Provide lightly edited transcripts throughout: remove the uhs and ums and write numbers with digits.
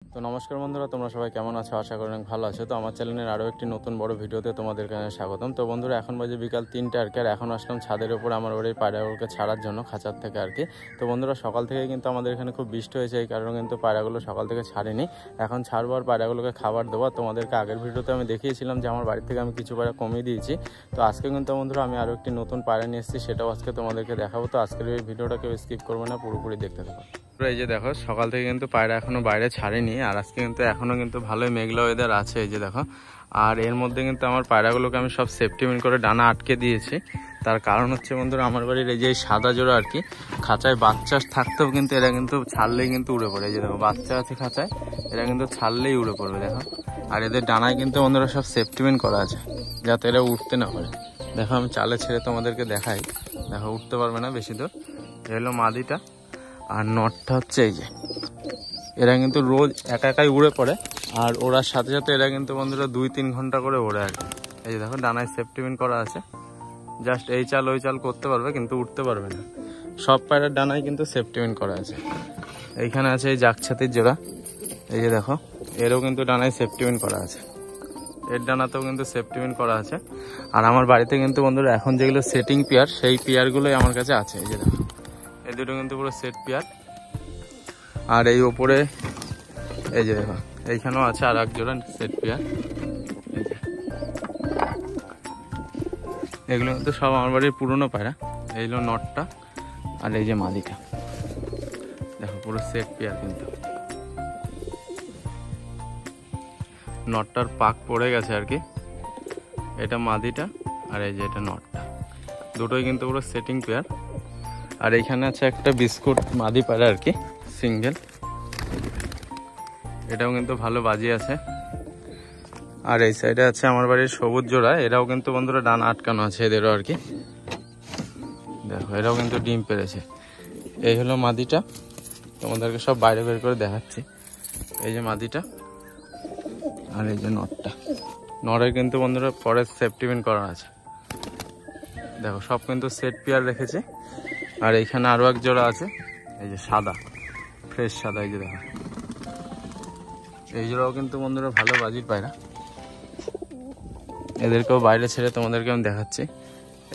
তো নমস্কার বন্ধুরা, তোমরা সবাই কেমন আছো? আশা করি অনেক ভালো আছো। তো আমার চ্যানেলের আরও একটি নতুন বড় ভিডিওতে তোমাদেরকে স্বাগতম। তো বন্ধুরা, এখন বাজে বিকাল 3টা আর কি, আর এখন আসলাম ছাদের উপর আমার বাড়ির পায়রাগুলোকে ছাড়ার জন্য খাঁচার থেকে আর কি। তো বন্ধুরা, সকাল থেকে কিন্তু আমাদের এখানে খুব বৃষ্টি হয়েছে, এই কারণে কিন্তু পায়রাগুলো সকাল থেকে ছাড়িনি। এখন ছাড়বো আর পায়রাগুলোকে খাবার দেবো। তোমাদেরকে আগের ভিডিওতে আমি দেখিয়েছিলাম যে আমার বাড়ি থেকে আমি কিছু পায়রা কমিয়ে দিয়েছি। তো আজকে কিন্তু বন্ধুরা আমি আরও একটি নতুন পায়রা নিয়ে এসেছি, সেটাও আজকে তোমাদেরকে দেখাবো। তো আজকের এই ভিডিওটা কেউ স্কিপ করবে না, পুরোপুরি দেখতে থাকো। এই যে দেখো, সকাল থেকে কিন্তু পায়রা এখনো বাইরে ছাড়েনি, আর আজকে কিন্তু এখনো কিন্তু ভালোই মেঘলা ওয়েদার আছে। এই যে দেখো, আর এর মধ্যে কিন্তু আমার পায়রাগুলোকে আমি সব সেফটিপিন করে ডানা আটকে দিয়েছি। তার কারণ হচ্ছে বন্ধুরা, আমার বাড়ির এই যে সাদা জোড়া আর কি, খাঁচায় বাচ্চা থাকতেও কিন্তু এরা কিন্তু ছাড়লেই কিন্তু উড়ে পড়ে। এই যে দেখো, বাচ্চা আছে খাঁচায়, এরা কিন্তু ছাড়লেই উড়ে পড়বে দেখো। আর এদের ডানায় কিন্তু বন্ধুরা সব সেফটিপিন করা আছে, যাতে এরা উঠতে না পারে। দেখো, আমি চালে ছেড়ে তোমাদেরকে দেখাই। দেখো, উঠতে পারবে না বেশি দূর। এ হলো মাদিটা, আর নটটা হচ্ছে এই যে। এরা কিন্তু রোজ একা একাই উড়ে পড়ে, আর ওরার সাথে সাথে এরা কিন্তু বন্ধুরা 2-3 ঘন্টা করে ওড়ে আর কি। এই যে দেখো, ডানায় সেফটিপিন করা আছে, জাস্ট এই চাল ওই চাল করতে পারবে, কিন্তু উঠতে পারবে না। সব পায়রার ডানায় কিন্তু সেফটিপিন করা আছে। এইখানে আছে এই জাকছাতির জোড়া, এই যে দেখো, এরও কিন্তু ডানায় সেফটিপিন করা আছে, এর ডানাতেও কিন্তু সেফটিপিন করা আছে। আর আমার বাড়িতে কিন্তু বন্ধুরা এখন যেগুলো সেটিং পেয়ার, সেই পেয়ারগুলোই আমার কাছে আছে। এই যে দেখো, এই দুটো কিন্তু পুরো সেট পেয়ার। আর এই ওপরে এই যে দেখো, এইখানেও আছে আর এক জোড়া সেট পেয়ার। এগুলো কিন্তু সব আমার বাড়ির পুরনো পায়রা। এই হলো নটটা, আর এই যে মাদিটা, দেখো পুরো সেট পেয়ার। কিন্তু নটটার পাক পড়ে গেছে আর কি, এটা মাদিটা, আর এই যে এটা নটটা, দুটোই কিন্তু পুরো সেটিং পেয়ার। আর এইখানে আছে একটা বিস্কুট মাদি পায়রা আর কি, সিঙ্গেল, এটাও কিন্তু ভালো বাজি আছে। আর এই সাইডে আছে আমার বাড়ির সবুজ জোড়া, এরাও কিন্তু বন্ধুরা ডানা আটকানো আছে এদেরও আর কি। দেখো, এরাও কিন্তু ডিম পেড়েছে। এই হলো মাদিটা, তোমাদেরকে সব বাইরে বের করে দেখাচ্ছি। এই যে মাদিটা, আর এই যে নটটা। নরের কিন্তু বন্ধুরা পরে সেফটিপিন করা আছে। দেখো, সব কিন্তু সেট পেয়ার রেখেছে। আর এইখানে আরো এক জোড়া আছে, এই যে সাদা, ফ্রেশ সাদা। এই যে দেখো, এই জোড়াও কিন্তু বন্ধুরা ভালো বাজির পায়রা, এদেরকেও বাইরে ছেড়ে তোমাদেরকে আমি দেখাচ্ছি।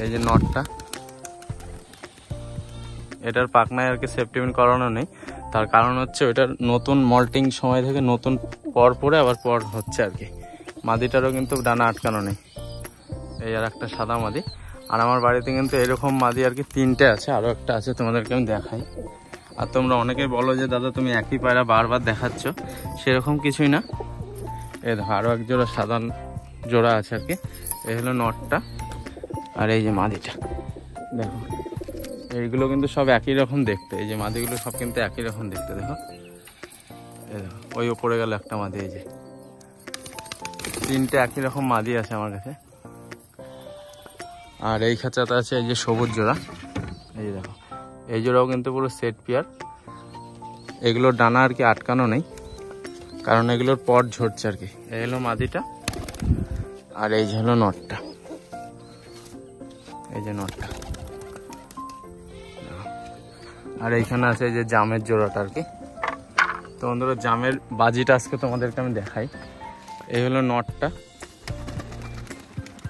এই যে নটটা, এটার পাখনায় আর কি সেফটিপিন করানো নেই। তার কারণ হচ্ছে ওইটার নতুন মল্টিং সময় থেকে নতুন পর পরে আবার পর হচ্ছে আর কি। মাদিটারও কিন্তু ডানা আটকানো নেই। এই আর একটা সাদা মাদি। আর আমার বাড়িতে কিন্তু এরকম মাদি আর কি 3টে আছে, আরও একটা আছে, তোমাদেরকে আমি দেখাই। আর তোমরা অনেকেই বলো যে দাদা তুমি একই পায়রা বারবার দেখাচ্ছ, সেরকম কিছুই না। এই দেখো, আরও এক জোড়া সাদা জোড়া আছে আর কি। এই হলো নটটা, আর এই যে মাদিটা। দেখো, এইগুলো কিন্তু সব একই রকম দেখতে। এই যে মাদিগুলো সব কিন্তু একই রকম দেখতে। দেখো, এই দেখো, ওই উপরে গেল একটা মাদি। এই যে 3টে একই রকম মাদি আছে আমার কাছে। আর এই খাঁচাতে আছে এই যে সবুজ জোড়া। এই যে দেখো, এই জোড়াও কিন্তু পুরো সেট পেয়ার। এগুলোর ডানা আর কি আটকানো নেই, কারণ এগুলোর পট ঝরছে আর কি। এই হলো মাদিটা, আর এই যে হলো নটটা। এই যে নটটা। আর এইখানে আছে এই যে জামের জোড়াটা আর কি। তো বন্ধুরা, জামের বাজিটা আজকে তোমাদেরকে আমি দেখাই। এই হলো নটটা,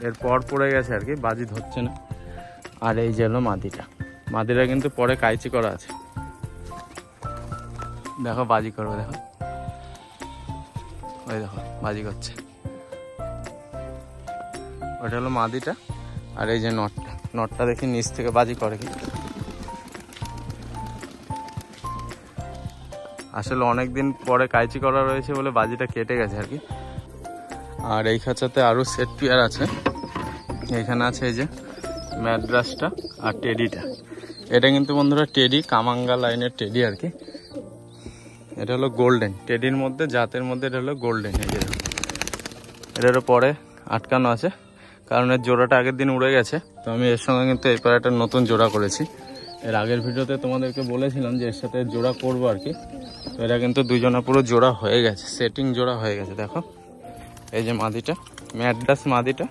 এর পর পড়ে গেছে আর কি, বাজি ধরছে না। আর এই যে হলো মাদিটা। মাদিটা কিন্তু পরে কাইচি করা আছে। দেখো, বাজি করবে, দেখো, ওই দেখো বাজি করছে। ওটা হলো মাদিটা, আর এই যে নটটা। নটটা দেখি নিচ থেকে বাজি করে কি। আসলে অনেকদিন পরে কাইচি করা রয়েছে বলে বাজিটা কেটে গেছে আর কি। আর এই খাঁচাতে আরো সেট পেয়ার আছে। এখানে আছে এই যে ম্যাড্রাসটা আর টেডিটা। এটা কিন্তু বন্ধুরা টেডি, কামাঙ্গা লাইনের টেডি আর কি। এটা হলো গোল্ডেন, টেডির মধ্যে জাতের মধ্যে এটা হলো গোল্ডেন। এই যে এটারও পরে আটকানো আছে, কারণ এর জোড়াটা আগের দিন উড়ে গেছে। তো আমি এর সঙ্গে কিন্তু এরপর একটা নতুন জোড়া করেছি। এর আগের ভিডিওতে তোমাদেরকে বলেছিলাম যে এর সাথে জোড়া করবো আর কি। তো এরা কিন্তু দুজনা পুরো জোড়া হয়ে গেছে, সেটিং জোড়া হয়ে গেছে। দেখো, এই যে মাদিটা, ম্যাড্রাস মাদিটা,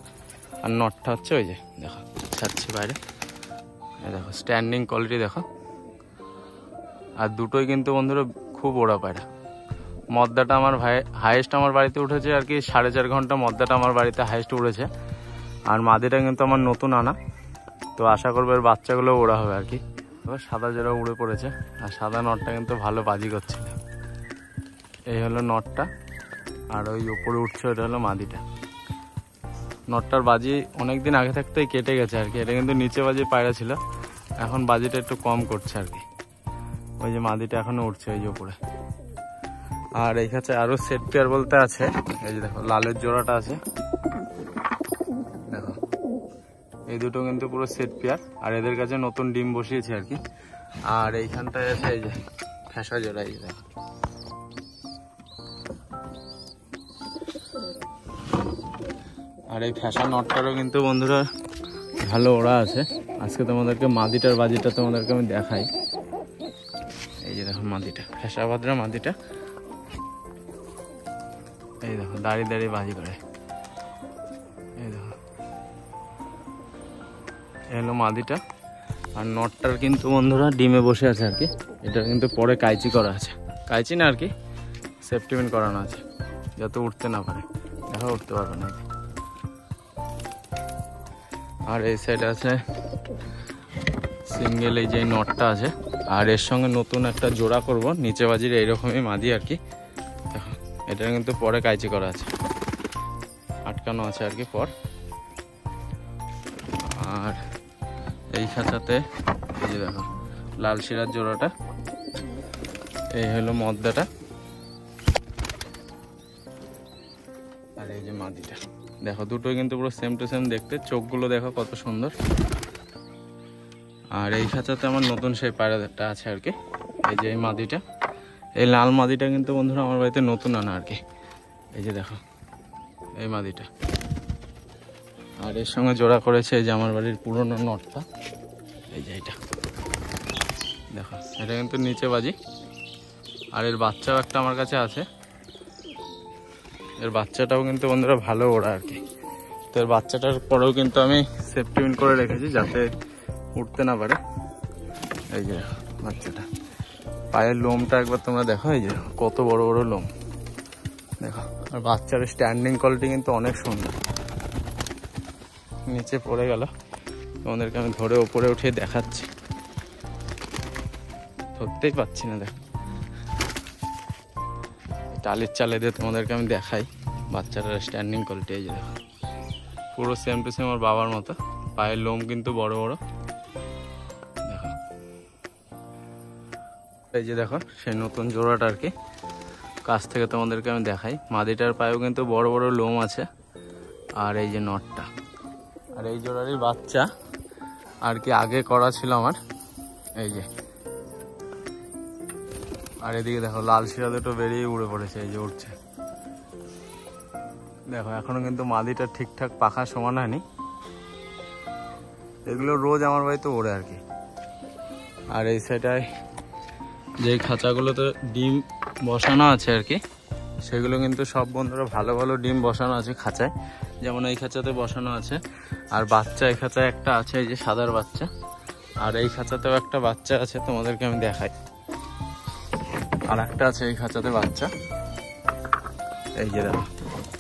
আর নটটা হচ্ছে ওই যে দেখো ছাড়ছি বাইরে। দেখো স্ট্যান্ডিং কোয়ালিটি দেখো। আর দুটোই কিন্তু বন্ধুরা খুব ওড়া পায়রা, মদ্দাটা আমার হাইয়েস্ট আমার বাড়িতে উঠেছে আর কি 4.5 ঘন্টা। মদ্দাটা আমার বাড়িতে হাইয়েস্ট উঠেছে। আর মাদিটা কিন্তু আমার নতুন আনা, তো আশা করবো এর বাচ্চাগুলো ওড়া হবে আর কি। সাদা জোড়া উড়ে পড়েছে, আর সাদা নটটা কিন্তু ভালো বাজি করছিল। এই হলো নটটা, আর ওই উপরে উঠছে ওটা হলো মাদিটা। নটটার বাজি অনেকদিন আগে থাকতেই কেটে গেছে আর কি। এটা কিন্তু নিচে বাজি পায়রা ছিল, এখন বাজিটা একটু কম করছে আর কি। ওই যে মাদিটা এখনো উঠছে ওই যে উপরে। আর এই কাছে আরো সেট পেয়ার বলতে আছে, এই যে দেখো লালের জোড়াটা আছে, দেখো এই দুটো কিন্তু পুরো সেট পেয়ার। আর এদের কাছে নতুন ডিম বসিয়েছে আর কি। আর এইখানটায় আছে এই যে ফ্যাসা জোড়া, এই যে দেখো। আর এই ফ্যাশন নটটারও কিন্তু বন্ধুরা ভালো ওড়া আছে। আজকে তোমাদেরকে মাদিটার বাজিটা তোমাদেরকে আমি দেখাই। এই যে দেখো মাদিটা, ফ্যাশা ভাদ্রা মাদিটা, এই দেখো দাঁড়িয়ে দাঁড়িয়ে বাজি করে। এই দেখো এই হলো মাদিটা। আর নটটার কিন্তু বন্ধুরা ডিমে বসে আছে আর কি। এটা কিন্তু পরে কাইচি করা আছে, কাইচি না আর কি, সেফটি পিন করানো আছে যাতে উঠতে না পারে। দেখো উঠতে পারবে না। আর এই সাইডে আছে সিঙ্গেল এই যে নটটা আছে। আর এর সঙ্গে নতুন একটা জোড়া করব নিচে বাজির এইরকমই মাদি আর কি। দেখো এটা কিন্তু পরে কাইচি করা আছে, আটকানো আছে আর কি পর। আর এই খাঁচাতে এই যে দেখো লাল শিরার জোড়াটা, এই হলো মদ্দাটা, আর এই যে মাদিটা। দেখো দুটোই কিন্তু পুরো সেম টু সেম দেখতে, চোখগুলো দেখো কত সুন্দর। আর এই খাঁচাতে আমার নতুন সেই পায়রাটা আছে আর কি। এই যে এই মাদিটা, এই লাল মাদিটা কিন্তু বন্ধুরা আমার বাড়িতে নতুন আনা আর কি। এই যে দেখো এই মাদিটা। আর এর সঙ্গে জোড়া করেছে এই যে আমার বাড়ির পুরনো নটটা, এই যে এইটা দেখো। এটা কিন্তু নিচে বাজি। আর এর বাচ্চাও একটা আমার কাছে আছে, এর বাচ্চাটাও কিন্তু বন্ধুরা ভালো ওড়া আর কি। তো এর বাচ্চাটার পরেও কিন্তু আমি সেফটি পিন করে রেখেছি যাতে উঠতে না পারে। এই যে বাচ্চাটা, পায়ের লোমটা একবার তোমরা দেখো, এই যে কত বড় বড় লোম দেখো। আর বাচ্চার স্ট্যান্ডিং কোয়ালিটি কিন্তু অনেক সুন্দর। নিচে পড়ে গেল, তোমাদেরকে আমি ধরে ওপরে উঠিয়ে দেখাচ্ছি, ধরতেই পাচ্ছি না। দেখো টালির চালে দিয়ে তোমাদেরকে আমি দেখাই বাচ্চাটার স্ট্যান্ডিং কোয়ালিটি। এই যে দেখো পুরো সেম টু সেম ওর বাবার মতো। পায়ের লোম কিন্তু বড় বড় দেখো। এই যে দেখো সেই নতুন জোড়াটা আর কি, কাছ থেকে তোমাদেরকে আমি দেখাই। মাদিটার পায়েও কিন্তু বড় বড় লোম আছে। আর এই যে নটটা, আর এই জোড়ারই বাচ্চা আর কি আগে করা ছিল আমার। এই যে আর এদিকে দেখো লাল শিরা দুটো বেরিয়ে উড়ে পড়েছে, এই যে উঠছে দেখো। এখনো কিন্তু মাদিটা ঠিকঠাক পাখা সমান হয়নি। এগুলো রোজ আমার বাড়িতে ওড়ে আর কি। আর এই সাইডটায় যে খাঁচাগুলোতে ডিম বসানো আছে আর কি, সেগুলো কিন্তু সব বন্ধুরা ভালো ভালো ডিম বসানো আছে খাঁচায়। যেমন এই খাঁচাতে বসানো আছে। আর বাচ্চা এই খাঁচায় একটা আছে, এই যে সাদার বাচ্চা। আর এই খাঁচাতেও একটা বাচ্চা আছে, তোমাদেরকে আমি দেখাই। আর একটা আছে এই খাঁচাতে বাচ্চা, এই যে দেখো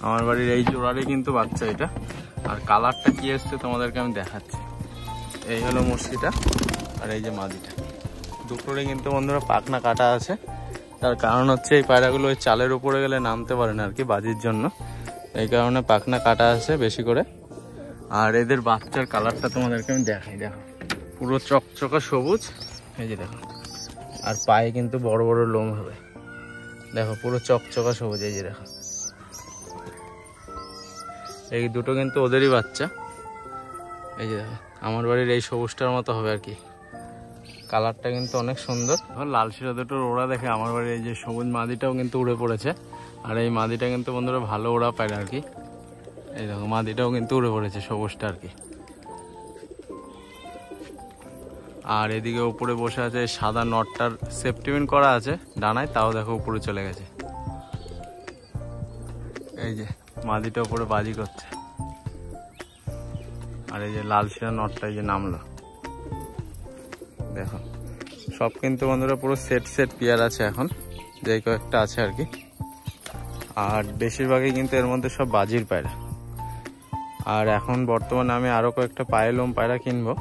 আমার বাড়ির এই জোড়ারই কিন্তু বাচ্চা এটা। আর কালারটা কি এসছে তোমাদেরকে আমি দেখাচ্ছি। এই হলো মুরগিটা, আর এই যে মাদিটা। দুটোরই কিন্তু বন্ধুরা পাখনা কাটা আছে। তার কারণ হচ্ছে এই পায়রাগুলো ওই চালের উপরে গেলে নামতে পারে না আর কি বাজির জন্য, এই কারণে পাখনা কাটা আছে বেশি করে। আর এদের বাচ্চার কালারটা তোমাদেরকে আমি দেখাই। দেখো পুরো চকচকা সবুজ, এই যে দেখো। আর পায়ে কিন্তু বড় বড় লোম হবে, দেখো পুরো চকচকা সবুজ। এই যে দেখো এই দুটো কিন্তু ওদেরই বাচ্চা। এই যে দেখো আমার বাড়ির এই সবুজটার মতো হবে আর কি। কালারটা কিন্তু অনেক সুন্দর। লাল শিরা দুটোর ওড়া দেখে আমার বাড়ির এই যে সবুজ মাদিটাও কিন্তু উড়ে পড়েছে। আর এই মাদিটা কিন্তু বন্ধুরা ভালো ওড়া পায় আর কি। এই দেখো মাদিটাও কিন্তু উড়ে পড়েছে সবুজটা আর কি। আর এদিকে উপরে বসে আছে সাদা নটটার সেফটি পিন করা আছে ডানায়, তাও দেখো উপরে চলে গেছে। এই যে মাদিটা উপরে বাজি করছে। আর এই যে লাল শিরা নটটা এই যে নামলো দেখো। সব কিন্তু বন্ধুরা পুরো সেট সেট পেয়ার আছে এখন, যে কয়েকটা আছে আর কি। আর বেশিরভাগই কিন্তু এর মধ্যে সব বাজির পায়রা। আর এখন বর্তমানে আমি আরও কয়েকটা পায়েলোম পায়রা কিনবো,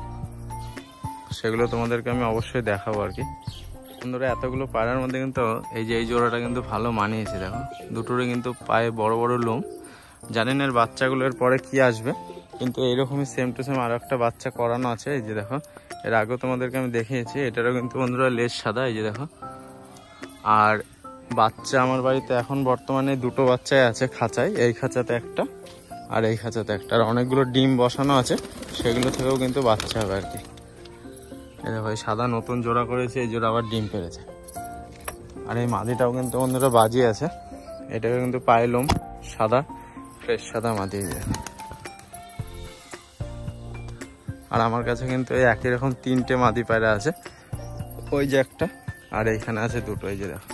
সেগুলো তোমাদেরকে আমি অবশ্যই দেখাবো আর কি। বন্ধুরা এতগুলো পায়রার মধ্যে কিন্তু এই যে এই জোড়াটা কিন্তু ভালো মানিয়েছে। দেখো দুটোরই কিন্তু পায়ে বড় বড় লোম। জানি না এর বাচ্চাগুলোর পরে কি আসবে, কিন্তু এইরকমই সেম টু সেম আরও একটা বাচ্চা করানো আছে। এই যে দেখো, এর আগেও তোমাদেরকে আমি দেখিয়েছি। এটারও কিন্তু বন্ধুরা লেজ সাদা, এই যে দেখো। আর বাচ্চা আমার বাড়িতে এখন বর্তমানে দুটো বাচ্চাই আছে খাঁচায়, এই খাঁচাতে একটা আর এই খাঁচাতে একটা। আর অনেকগুলো ডিম বসানো আছে, সেগুলো থেকেও কিন্তু বাচ্চা হবে আর কি। এই দেখো এই সাদা নতুন জোড়া করেছে, এই জোড়া আবার ডিম পেরেছে। আর এই মাদিটাও কিন্তু বন্ধুরা বাজি আছে, এটাকে কিন্তু পায়েলোম সাদা, ফ্রেশ সাদা মাদি। আর আমার কাছে কিন্তু এই একই রকম 3টে মাদি পায়রা আছে, ওই যে একটা আর এইখানে আছে দুটো। এই যে দেখো,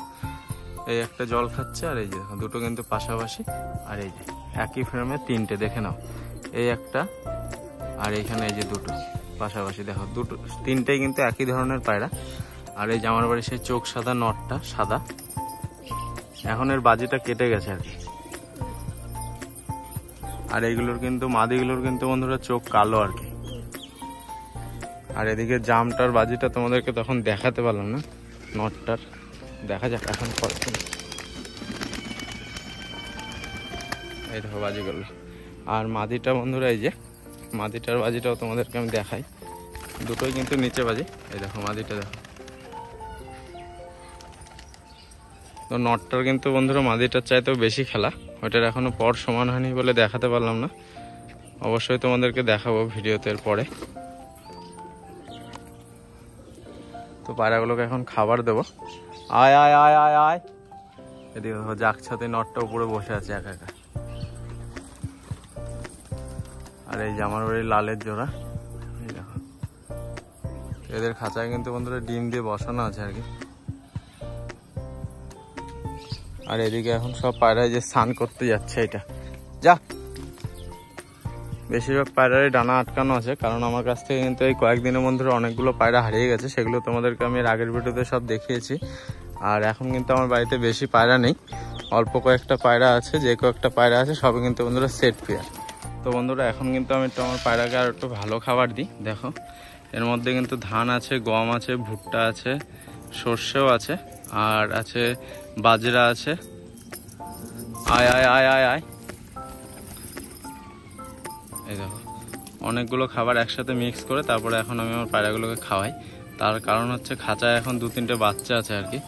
এই একটা জল খাচ্ছে আর এই যে দেখো দুটো কিন্তু পাশাপাশি। আর এই যে একই ফ্রেমে 3টে, দেখে নাও, এই একটা আর এইখানে এই যে দুটো পাশাপাশি। দেখো দুটো 3টেই কিন্তু একই ধরনের পায়রা। আর এই যে আমার বাড়ি সেই চোখ সাদা নটটা সাদা, এখন এর বাজিটা কেটে গেছে আর কি। আর এইগুলোর কিন্তু মাদিগুলোর কিন্তু বন্ধুরা চোখ কালো আর কি। আর এদিকে জামটার বাজিটা তোমাদেরকে তখন দেখাতে পারলাম না, নটটার দেখা যাক এখন কতক্ষণ। এই দেখো বাজিগুলো। আর মাদিটা বন্ধুরা এই যে মাদিটার বাজিটাও তোমাদেরকে আমি দেখাই, দুটোই কিন্তু নিচে বাজি। এই দেখো মাদিটা দেখো। তো নটটার কিন্তু বন্ধুরা মাদিটার চাইতেও বেশি খেলা, ওইটার এখনো পর সমান হয়নি বলে দেখাতে পারলাম না। অবশ্যই তোমাদেরকে দেখাবো ভিডিওতে এর পরে। তো পায়রাগুলোকে এখন খাবার দেবো। আয় আয় আয় আয় আয়, এদিকে দেখো জাকছাতে নটটা উপরে বসে আছে একা একা। আর এই যে আমার বাড়ির লালের জোড়া, এই দেখো এদের খাঁচায় কিন্তু বন্ধুরা ডিম দিয়ে বসানো আছে আর কি। আর এদিকে এখন সব পায়রায় যে স্নান করতে যাচ্ছে, এটা যা। বেশিরভাগ পায়রারই ডানা আটকানো আছে, কারণ আমার কাছ থেকে কিন্তু এই কয়েকদিনের মধ্যে অনেকগুলো পায়রা হারিয়ে গেছে, সেগুলো তোমাদেরকে আমি এর আগের ভিডিওতে সব দেখিয়েছি। আর এখন কিন্তু আমার বাড়িতে বেশি পায়রা নেই, অল্প কয়েকটা পায়রা আছে। যে কয়েকটা পায়রা আছে সবই কিন্তু বন্ধুরা সেট পেয়ার। তো বন্ধুরা এখন কিন্তু আমি একটু আমার পায়রাকে আর একটু ভালো খাবার দিই। দেখো এর মধ্যে কিন্তু ধান আছে, গম আছে, ভুট্টা আছে, সর্ষেও আছে, আর আছে বাজরা আছে। আয় আয় আয় আয় আয়, এই দেখো অনেকগুলো খাবার একসাথে মিক্স করে তারপরে এখন আমি আমার পায়রাগুলোকে খাওয়াই। তার কারণ হচ্ছে খাঁচায় এখন 2-3টে বাচ্চা আছে আর কি।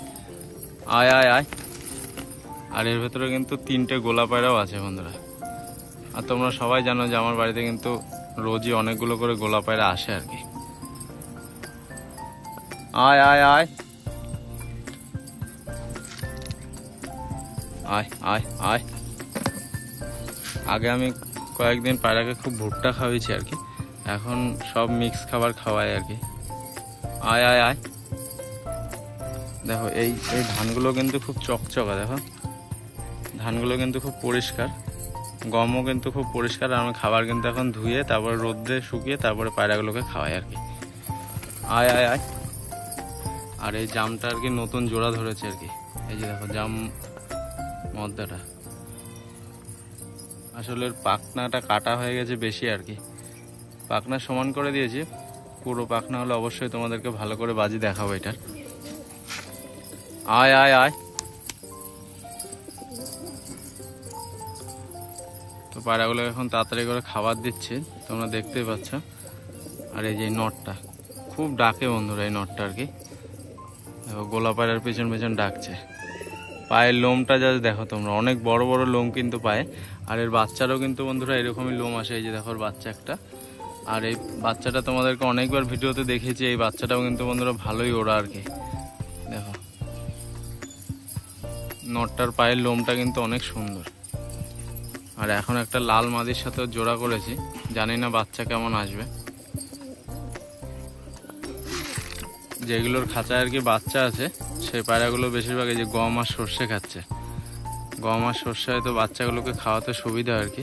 আয় আয় আয়। আর এর ভেতরে কিন্তু 3টে গোলা পায়রাও আছে বন্ধুরা। আর তোমরা সবাই জানো যে আমার বাড়িতে কিন্তু রোজই অনেকগুলো করে গোলা পায়রা আসে আর কি। আয় আয় আয় আয় আয় আয়। আগে আমি কয়েকদিন পায়রাকে খুব ভুট্টা খাওয়াইছি আর কি, এখন সব মিক্স খাবার খাওয়াই আর কি। আয় আয় আয়। দেখো এই এই ধানগুলো কিন্তু খুব চকচকা, দেখো ধানগুলো কিন্তু খুব পরিষ্কার, গমও কিন্তু খুব পরিষ্কার। আর আমি খাবার কিন্তু এখন ধুয়ে তারপরে রোদ্রে শুকিয়ে তারপরে পায়রাগুলোকে খাওয়াই আর কি। আয় আয় আয়। আর এই জামটা আর কি নতুন জোড়া ধরেছে আর কি। এই যে দেখো জাম মদ্দাটা, আসলে পাখনাটা কাটা হয়ে গেছে বেশি আর কি, পাখনা সমান করে দিয়েছি। পুরো পাখনা হলে অবশ্যই তোমাদেরকে ভালো করে বাজি দেখাবো এটার। আয় আয় আয়। তো পায়রাগুলো এখন তাড়াতাড়ি করে খাবার দিচ্ছি, তোমরা দেখতেই পাচ্ছ। আর এই যে নটটা খুব ডাকে বন্ধুরা, এই নটটা আর কি দেখো গোলা পায়রার পেছন পেছন ডাকছে। পায়ের লোমটা যা দেখো তোমরা, অনেক বড় বড় লোম কিন্তু পায়ে। আর এর বাচ্চারও কিন্তু বন্ধুরা এরকমই লোম আসে। এই যে দেখো বাচ্চা একটা, আর এই বাচ্চাটা তোমাদেরকে অনেকবার ভিডিওতে দেখেছি। এই বাচ্চাটাও কিন্তু বন্ধুরা ভালোই ওড়া আর কি। দেখো নটটার পায়ের লোমটা কিন্তু অনেক সুন্দর। আর এখন একটা লাল মাদির সাথে জোড়া করেছি, জানি না বাচ্চা কেমন আসবে। যেগুলোর খাঁচায় আর কি বাচ্চা আছে সেই পায়রাগুলো বেশিরভাগ এই যে গম আর সর্ষে খাচ্ছে। গম আর সর্ষে হয়তো বাচ্চাগুলোকে খাওয়াতে সুবিধা আর কি।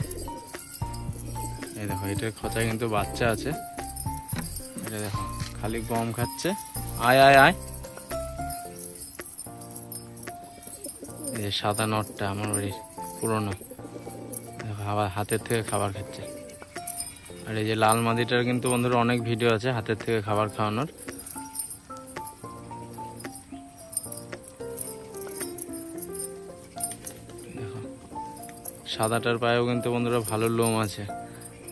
এই দেখো এটার খাঁচায় কিন্তু বাচ্চা আছে, এটা দেখো খালি গম খাচ্ছে। আয় আয় আয়। এই যে সাদা নটটা আমার বাড়ির, পুরনো। দেখো আবার হাতের থেকে খাবার খাচ্ছে। আর এই যে লাল মাদিটার কিন্তু বন্ধুরা অনেক ভিডিও আছে হাতের থেকে খাবার খাওয়ানোর। দেখো সাদাটার পায়েও কিন্তু বন্ধুরা ভালো লোম আছে,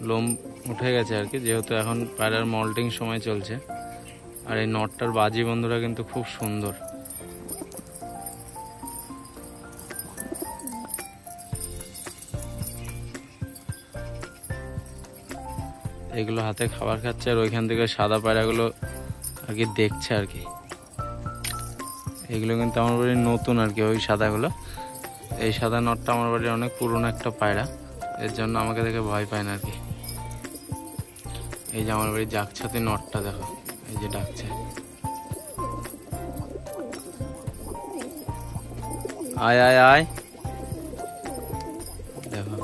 লোম উঠে গেছে আর কি, যেহেতু এখন পায়রার মল্টিং সময় চলছে। আর এই নটটার বাজি বন্ধুরা কিন্তু খুব সুন্দর। এগুলো হাতে খাবার খাচ্ছে আর ওইখান থেকে সাদা পায়রাগুলো আর কি দেখছে আর কি। এগুলো কিন্তু আমার বাড়ির নতুন আর কি, ওই সাদাগুলো। এই সাদা নটটা আমার বাড়ির অনেক পুরনো একটা পায়রা, এর জন্য আমাকে দেখে ভয় পায় না আর কি। এই যে আমার বাড়ির জাগছাতি নটটা দেখো, এই যে ডাকছে, আয় আয় আয়। দেখো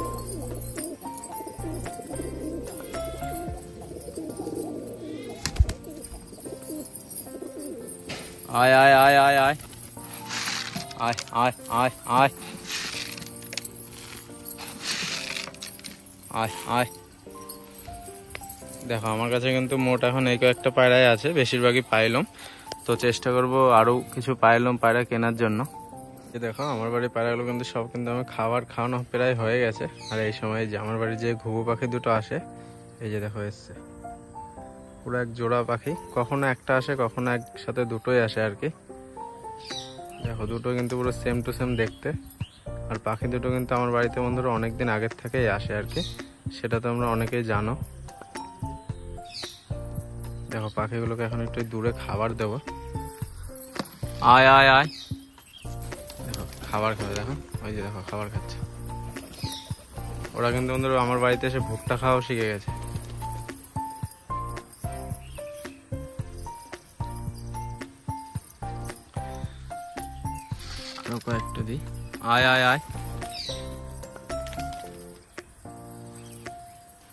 আয় আয় আয় আয় আয় আয় আয় আয় আয় আয় আয়। দেখো আমার কাছে কিন্তু মোট এখন এই কয়েকটা পায়রাই আছে, বেশিরভাগই পাইলম। তো চেষ্টা করব আরও কিছু পাইলম পায়রা কেনার জন্য। দেখো আমার বাড়ির পায়রাগুলো কিন্তু সব কিন্তু আমি খাবার খাওয়ানো প্রায় হয়ে গেছে। আর এই সময় যে আমার বাড়ির যে ঘুঘু পাখি দুটো আসে, এই যে দেখো এসছে, পুরো এক জোড়া পাখি। কখনো একটা আসে, কখনো একসাথে দুটোই আসে আর কি। দেখো দুটো কিন্তু পুরো সেম টু সেম দেখতে। আর পাখি দুটো কিন্তু আমার বাড়িতে বন্ধুরা অনেকদিন আগের থেকেই আসে আর কি, সেটা তো আমরা অনেকেই জানো। দেখো পাখিগুলোকে এখন একটু দূরে খাবার দেবো। আয় আয় আয়। দেখো খাবার খাবে, দেখো ওই যে দেখো খাবার খাচ্ছে। ওরা কিন্তু বন্ধুরা আমার বাড়িতে এসে ভুট্টা খাওয়াও শিখে গেছে। আরো কয়েকটা দিই। আয় আয় আয়।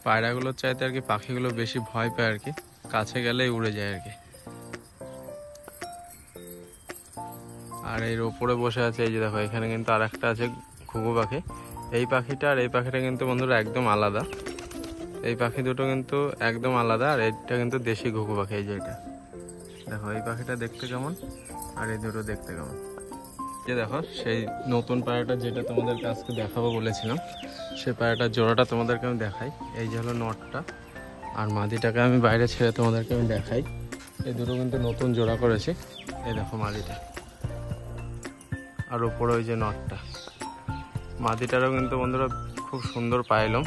পায়রাগুলোর চাইতে আর কি পাখিগুলো বেশি ভয় পায় আর কি, কাছে গেলেই উড়ে যায় আর কি। আর এর ওপরে বসে আছে, এই যে দেখো এখানে কিন্তু আর একটা আছে ঘুঘু পাখি। এই পাখিটা আর এই পাখিটা কিন্তু বন্ধুরা একদম আলাদা। এই পাখি দুটো কিন্তু একদম আলাদা। আর এইটা কিন্তু দেশি ঘুঘু পাখি। এই যে এটা দেখো, এই পাখিটা দেখতে কেমন আর এই দুটো দেখতে কেমন। যে দেখো সেই নতুন পায়রাটা যেটা তোমাদেরকে আজকে দেখাবো বলেছিলাম, সেই পায়রাটার জোড়াটা তোমাদেরকে আমি দেখাই। এই যে হলো নটটা, আর মাদিটাকে আমি বাইরে ছেড়ে তোমাদেরকে আমি দেখাই। এই দুটো কিন্তু নতুন জোড়া করেছি। এই দেখো মাদিটা, আর উপরে ওই যে নটটা। মাদিটারও কিন্তু বন্ধুরা খুব সুন্দর পাইলাম,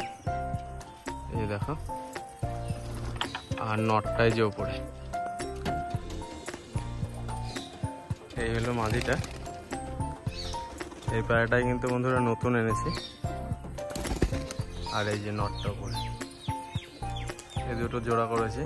এই যে দেখো। আর নটটাই যে উপরে, এই হলো মাদিটা। এই পায়রাটাই কিন্তু বন্ধুরা নতুন এনেছি। আর এই যে নটটা উপরে, এই দুটো জোড়া করেছি।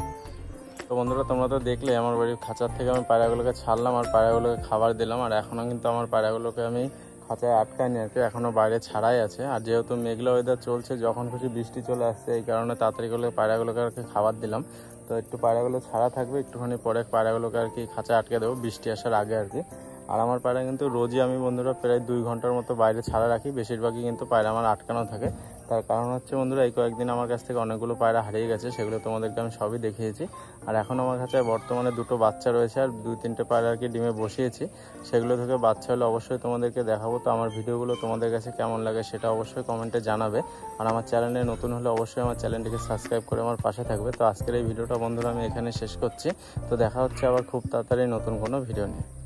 তো বন্ধুরা তোমরা তো দেখলে আমার বাড়ির খাঁচার থেকে আমি পায়রাগুলোকে ছাড়লাম আর পায়রাগুলোকে খাবার দিলাম। আর এখনও কিন্তু আমার পায়রাগুলোকে আমি খাঁচায় আটকায়নি আর কি, এখনও বাইরে ছাড়াই আছে। আর যেহেতু মেঘলা ওয়েদার চলছে, যখন খুশি বৃষ্টি চলে আসছে, এই কারণে তাড়াতাড়ি করে পায়রাগুলোকে আর কি খাবার দিলাম। তো একটু পায়রাগুলো ছাড়া থাকবে, একটুখানি পরে পায়রাগুলোকে আর কি খাঁচায় আটকে দেবো বৃষ্টি আসার আগে আর কি। আর আমার পায়রা কিন্তু রোজই আমি বন্ধুরা প্রায় 2 ঘন্টার মতো বাইরে ছাড়া রাখি। বেশিরভাগই কিন্তু পায়রা আমার আটকানো থাকে। তার কারণ হচ্ছে বন্ধুরা এই কয়েকদিন আমার কাছ থেকে অনেকগুলো পায়রা হারিয়ে গেছে, সেগুলো তোমাদেরকে আমি সবই দেখিয়েছি। আর এখন আমার কাছে বর্তমানে 2টো বাচ্চা রয়েছে আর 2-3টে পায়রা আর কি ডিমে বসিয়েছি। সেগুলো থেকে বাচ্চা হলে অবশ্যই তোমাদেরকে দেখাবো। তো আমার ভিডিওগুলো তোমাদের কাছে কেমন লাগে সেটা অবশ্যই কমেন্টে জানাবে। আর আমার চ্যানেলে নতুন হলে অবশ্যই আমার চ্যানেলটিকে সাবস্ক্রাইব করে আমার পাশে থাকবে। তো আজকের এই ভিডিওটা বন্ধুরা আমি এখানে শেষ করছি। তো দেখা হচ্ছে আবার খুব তাড়াতাড়ি নতুন কোনো ভিডিও নিয়ে।